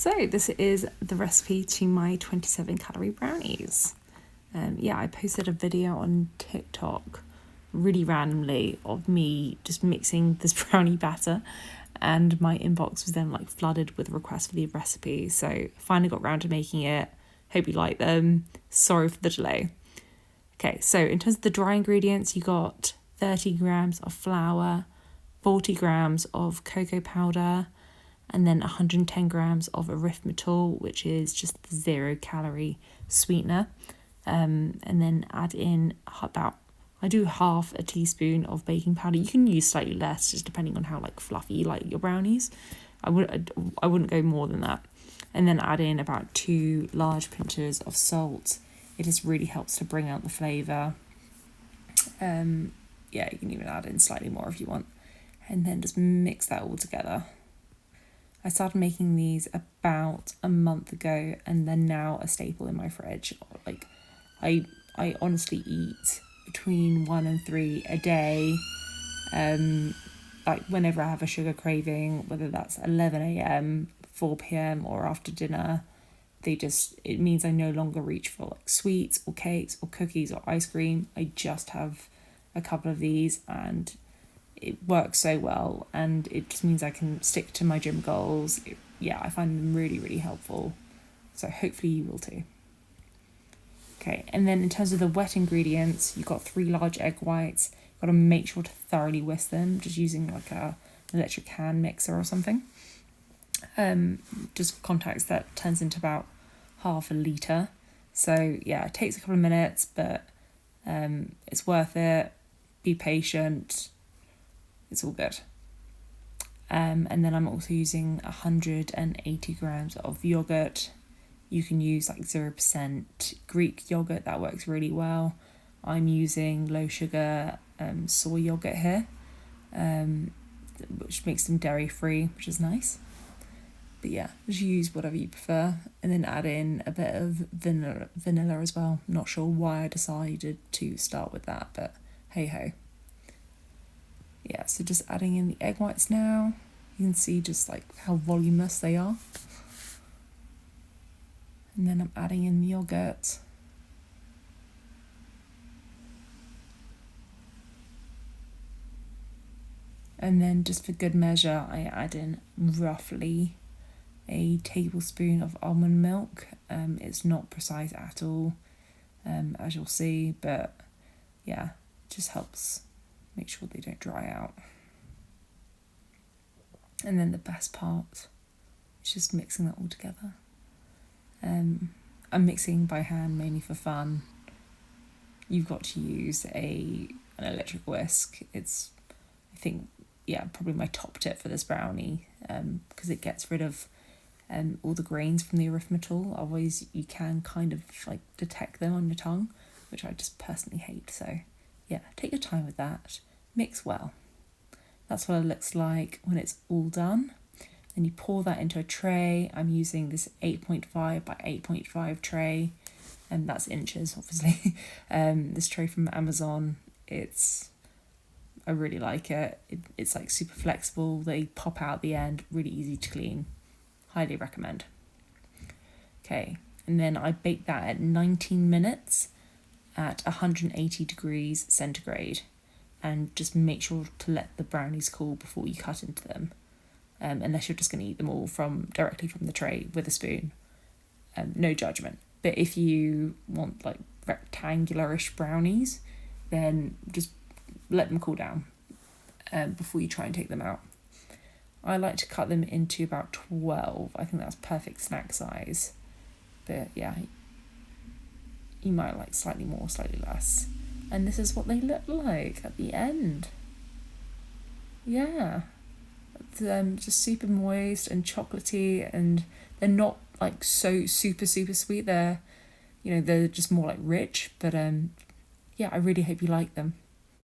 So this is the recipe to my 27-calorie brownies. I posted a video on TikTok really randomly of me just mixing this brownie batter, and my inbox was then like flooded with requests for the recipe. So finally got around to making it. Hope you like them. Sorry for the delay. Okay, so in terms of the dry ingredients, you got 30 grams of flour, 40 grams of cocoa powder, and then 110 grams of erythritol, which is just the 0-calorie sweetener. And then add in I do half a teaspoon of baking powder. You can use slightly less, just depending on how like fluffy you like your brownies. I wouldn't go more than that. And then add in about 2 large pinches of salt. It just really helps to bring out the flavour. You can even add in slightly more if you want. And then just mix that all together. I started making these about a month ago, and they're now a staple in my fridge. Like, I honestly eat between 1 and 3 a day. Like whenever I have a sugar craving, whether that's 11 a.m, 4 p.m, or after dinner, it means I no longer reach for like sweets or cakes or cookies or ice cream. I just have a couple of these, and it works so well, and it just means I can stick to my gym goals. I find them really, really helpful. So hopefully you will too. Okay, and then in terms of the wet ingredients, you've got 3 large egg whites. You've got to make sure to thoroughly whisk them, just using like an electric hand mixer or something. Just context, that turns into about half a litre. So yeah, it takes a couple of minutes, but it's worth it. Be patient. It's all good. And then I'm also using 180 grams of yoghurt. You can use like 0% Greek yoghurt, that works really well. I'm using low sugar soy yoghurt here, which makes them dairy free, which is nice. But yeah, just use whatever you prefer, and then add in a bit of vanilla as well. Not sure why I decided to start with that, but hey ho. Yeah, so just adding in the egg whites now. You can see just like how voluminous they are. And then I'm adding in the yogurt. And then just for good measure, I add in roughly a tablespoon of almond milk. It's not precise at all, as you'll see, but yeah, it just helps make sure they don't dry out. And then the best part is just mixing that all together. I'm mixing by hand mainly for fun. You've got to use an electric whisk. It's, I think, probably my top tip for this brownie, because it gets rid of all the grains from the erythritol. Otherwise you can kind of like detect them on your tongue, which I just personally hate. So yeah, take your time with that. Mix well. That's what it looks like when it's all done. Then you pour that into a tray. I'm using this 8.5 by 8.5 tray, and that's inches, obviously. This tray from Amazon, I really like it. It's like super flexible. They pop out at the end, really easy to clean. Highly recommend. Okay, and then I bake that at 19 minutes at 180 degrees centigrade, and just make sure to let the brownies cool before you cut into them, unless you're just going to eat them all directly from the tray with a spoon. No judgment. But if you want like rectangular-ish brownies, then just let them cool down before you try and take them out. I like to cut them into about 12. I think that's perfect snack size. But yeah, you might like slightly more, slightly less. And this is what they look like at the end. Yeah. It's just super moist and chocolatey, and they're not like so super, super sweet. They're just more like rich. But I really hope you like them.